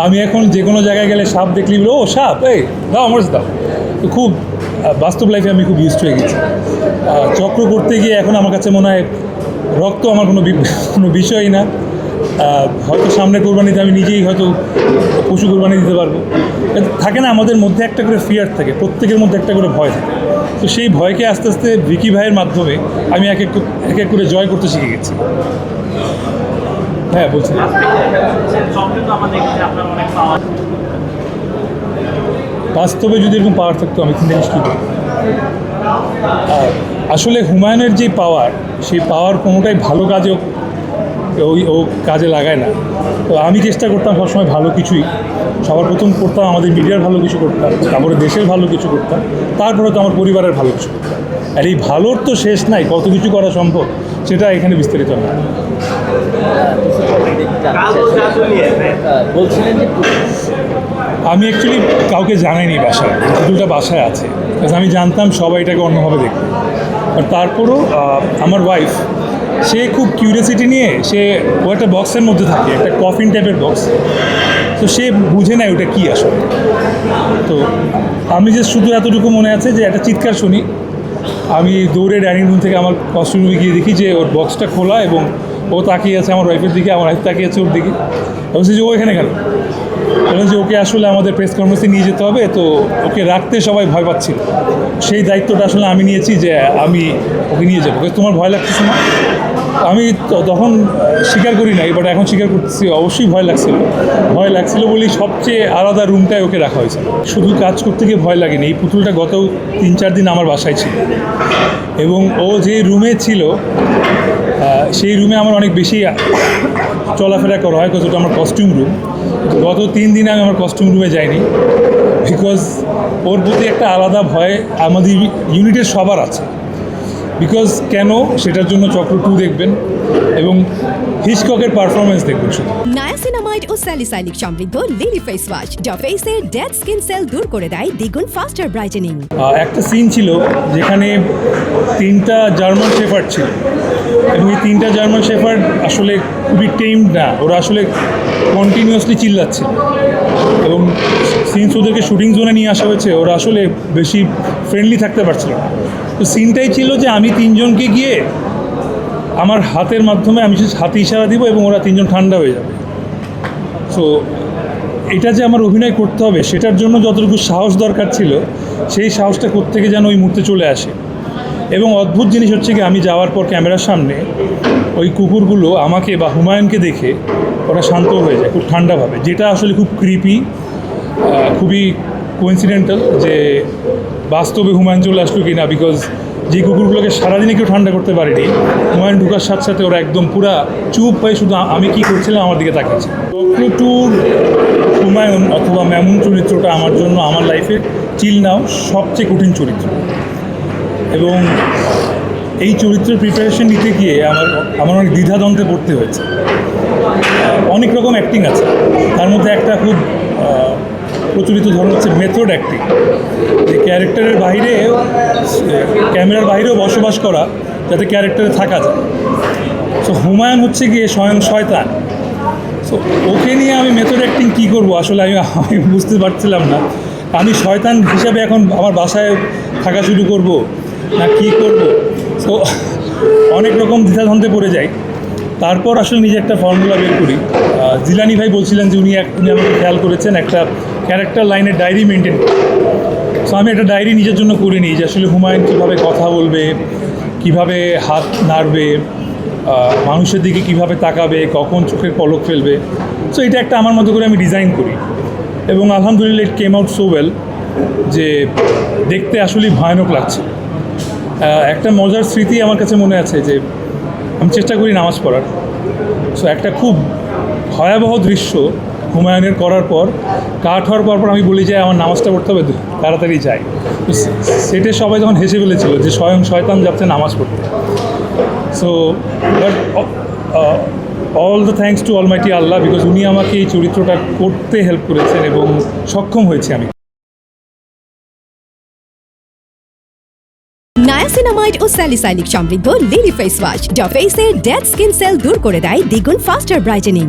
আমি এখন যে কোনো জায়গায় গেলে সাপ দেখলি ও সাপ এই দাও আমার দাও, তো খুব বাস্তব লাইফে আমি খুব ইউজড হয়ে গেছি। চক্র করতে গিয়ে এখন আমার কাছে মনে হয় রক্ত আমার কোনো বিষয়ই না। হয়তো সামনে কোরবানিতে আমি নিজেই হয়তো পশু কোরবানি দিতে পারবো। থাকে না আমাদের মধ্যে একটা করে ফিয়ার থাকে, প্রত্যেকের মধ্যে একটা করে ভয় থাকে। তো সেই ভয়কে আস্তে আস্তে ভিকি ভাইয়ের মাধ্যমে আমি এক এক করে জয় করতে শিখে গেছি। হ্যাঁ বলছি, বাস্তবে যদি এরকম পাওয়ার থাকতো আমি চিন্তা কী করি। আসলে হুমায়ুনের যে পাওয়ার, সেই পাওয়ার কোনোটাই ভালো কাজে ও কাজে লাগায় না। তো আমি চেষ্টা করতাম সবসময় ভালো কিছুই, সবার প্রথম করতাম আমাদের মিডিয়ার ভালো কিছু করতাম, তারপরে দেশের ভালো কিছু করতাম, তারপরে তো আমার পরিবারের ভালো কিছু করতাম। আর এই ভালোর তো শেষ নাই, কত কিছু করা সম্ভব সেটা এখানে বিস্তারিত না। আমি অ্যাকচুয়ালি কাউকে জানাইনি বাসায়, পুতুলটা বাসায় আছে, আমি জানতাম সবাই এটাকে অন্যভাবে দেখবে। আর তারপরও আমার ওয়াইফ সে খুব কিউরিয়াসিটি নিয়ে ও একটা বক্সের মধ্যে থাকে, একটা কফিন টাইপের বক্স, তো সে বুঝে নেয় ওটা কী আসলে। তো আমি যে শুধু এতটুকু মনে আছে যে একটা চিৎকার শুনি, আমি দৌড়ে ডাইনিং রুম থেকে আমার কস্টিউম রুমে গিয়ে দেখি যে ওর বক্সটা খোলা এবং ও তাকিয়ে আছে আমার ওয়াইফের দিকে, আমার ওয়াইফ তাকিয়ে আছে ওর দিকে। বলছি যে ও এখানে কেন? বললাম যে ওকে আসলে আমাদের প্রেস কনফারেন্সে নিয়ে যেতে হবে, তো ওকে রাখতে সবাই ভয় পাচ্ছিল। সেই দায়িত্বটা আসলে আমি নিয়েছি যে আমি ওকে নিয়ে যাবো। তোমার ভয় লাগতেছে না? আমি তখন স্বীকার করি নাই, বাট এখন স্বীকার করতেছি অবশ্যই ভয় লাগছিল বলেই সবচেয়ে আলাদা রুমটায় ওকে রাখা হয়েছে। শুধু কাজ করতে গিয়ে ভয় লাগেনি, এই পুতুলটা গত 3-4 দিন আমার বাসায় ছিল এবং ও যে রুমে ছিল সেই রুমে আমার অনেক বেশি চলাফেরা করা হয়, কতটা আমার কস্টিউম রুম। গত 3 দিনে আমি আমার কস্টিউম রুমে যাইনি, বিকজ ওর প্রতি একটা আলাদা ভয় আমাদের ইউনিটের সবার আছে। বিকজ কেন, সেটার জন্য চক্র 2 দেখবেন এবং হিচককের পারফরমেন্স দেখবেন শুধু। নায়াসিনামাইড ও স্যালিসাইলিক সমৃদ্ধ লিলি ফেস ওয়াশ যা ফেসের ডেড স্কিন সেল দূর করে দেয় দ্বিগুণ ফাস্টার ব্রাইটেনিং। একটা সিন ছিল যেখানে 3টা জার্মান শেফার্ড ছিল এবং এই 3টা জার্মান শেফার্ড আসলে খুবই টেমড না, ওরা আসলে কন্টিনিউয়াসলি চিল্লাচ্ছে এবং সিনস ওদেরকে শুটিং জোনে নিয়ে আসা হয়েছে, ওরা আসলে বেশি ফ্রেন্ডলি থাকতে পারছিল না। তো সিনটাই ছিল যে আমি 3জনকে গিয়ে আমার হাতের মাধ্যমে আমি হাতে ইশারা দিব এবং ওরা 3জন ঠান্ডা হয়ে যাবে। সো এটা যে আমার অভিনয় করতে হবে সেটার জন্য যতটুকু সাহস দরকার ছিল, সেই সাহসটা কোত্থেকে যেন ওই মুহূর্তে চলে আসে। এবং অদ্ভুত জিনিস হচ্ছে কি, আমি যাওয়ার পর ক্যামেরার সামনে ওই কুকুরগুলো আমাকে বা হুমায়ুনকে দেখে ওরা শান্ত হয়ে যায় খুব ঠান্ডাভাবে, যেটা আসলে খুব ক্রিপি, খুবই কোইন্সিডেন্টাল যে বাস্তবে হুমায়ুন চলে আসলো কি না। বিকজ যে কুকুরগুলোকে সারাদিনে কেউ ঠান্ডা করতে পারেনি, হুমায়ুন ঢুকার সাথে সাথে ওরা একদম পুরা চুপ হয়ে শুধু আমি কী করছিলাম আমার দিকে তাকিয়েছে। চক্র 2 হুমায়ুন অথবা ম্যামুন চরিত্রটা আমার জন্য আমার লাইফে চিল নাও সবচেয়ে কঠিন চরিত্র এবং এই চরিত্রের প্রিপারেশন নিতে গিয়ে আমার অনেক দ্বিধাদ্বন্দ্বে পড়তে হয়েছে। অনেক রকম অ্যাক্টিং আছে, তার মধ্যে একটা খুব প্রচলিত ধরন হচ্ছে মেথড অ্যাক্টিং, যে ক্যারেক্টারের বাইরে ক্যামেরার বাইরেও বসবাস করা যাতে ক্যারেক্টারে থাকা যায়। সো হুমায়ুন হচ্ছে গিয়ে স্বয়ং শয়তান। সো ওকে নিয়ে আমি মেথড অ্যাক্টিং কী করবো আসলে আমি বুঝতে পারছিলাম না। আমি শয়তান হিসাবে এখন আমার বাসায় থাকা শুরু করব না কী করব। সো অনেক রকম দ্বিধাদ্বন্দ্বে পড়ে যাই। তারপর আসলে নিজে একটা ফর্মুলা বের করি। জিলানি ভাই বলছিলেন যে উনি আমাকে খেয়াল করেছেন একটা ক্যারেক্টার লাইনের ডায়েরি মেনটেন করি। সো আমি একটা ডায়েরি নিজের জন্য করে নিই যে আসলে হুমায়ুন কীভাবে কথা বলবে, কীভাবে হাত নাড়বে, মানুষের দিকে কীভাবে তাকাবে, কখন চোখের পলক ফেলবে। সো এটা একটা আমার মতো করে আমি ডিজাইন করি এবং আলহামদুলিল্লাহ ইট কেম আউট সো ওয়েল যে দেখতে আসলেই ভয়ানক লাগছে। একটা মজার স্মৃতি আমার কাছে মনে আছে যে আমি চেষ্টা করি নামাজ পড়ার। সো একটা খুব ভয়াবহ দৃশ্য হুমায়ুনের করার পর কাট হওয়ার পর আমি বলি যে আমার নামাজটা পড়তে হবে, তাড়াতাড়ি যাই। তো সেটা সবাই যখন হেসে ফেলেছিল যে স্বয়ং শয়তান যাচ্ছে নামাজ পড়তে। So but all the thanks to Almighty Allah, because উনি আমাকে এই চরিত্রটা করতে হেল্প করেছেন এবং সক্ষম হয়েছি আমি। নায়াসিনামাইড ও স্যালিসাইলিক সমৃদ্ধ লিলি ফেস ওয়াশ যা ফেসের ডেড স্কিন সেল দূর করে দেয় দ্বিগুণ ফাস্টার ব্রাইটেনিং।